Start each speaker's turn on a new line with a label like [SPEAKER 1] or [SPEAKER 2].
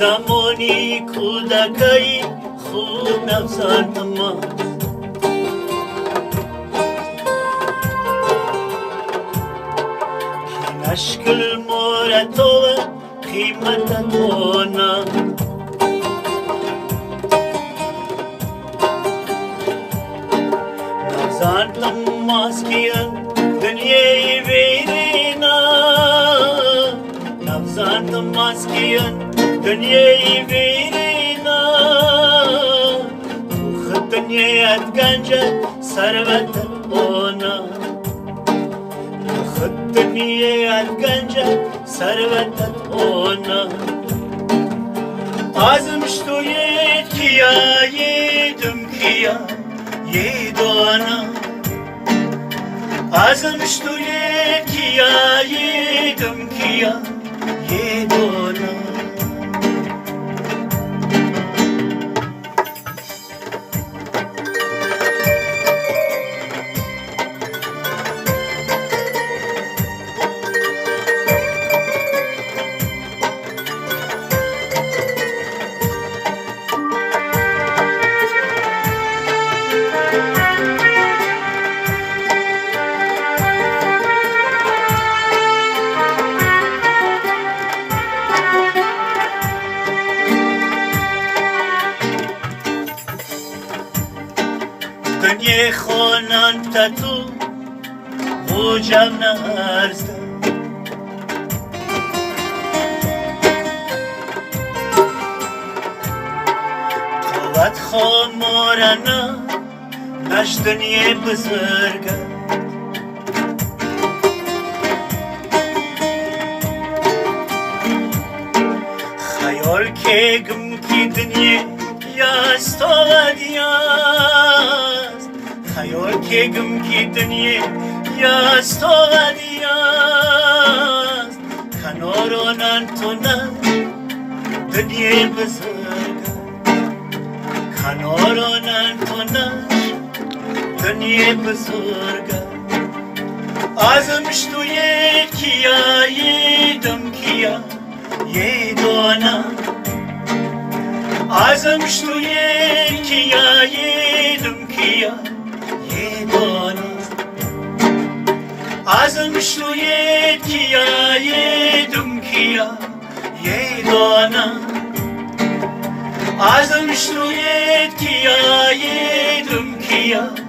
[SPEAKER 1] زمانی کودکی خود نفساندم که نشکل مورتو قیمت تونا نفساندم ماسکیان دنیای ویرینا نفساندم ماسکیان دنیای ویرینا خود دنیایت گنجت ثروت اونا خود دنیایت گنجت ثروت اونا آزمش تو کیا یدم کیا یدوانا آزمش تو کیا یدم کیا یدوانا دنیای خونان تتو بوجم نرزده قوت خامورنا نش دنیای بزرگه خیال که گم کی دنیای یاست آدیاست خیال که گم کی دنیای یاست آدیاست کنارانان تو نه دنیای بزرگه کنارانان تو نه دنیای بزرگه آزمش تو کیا یدم کیا یدوانا آزمش تو کیا یدم کیا یدوانا آزمش تو کیا یدم کیا یدوانا آزمش تو کیا یدم کیا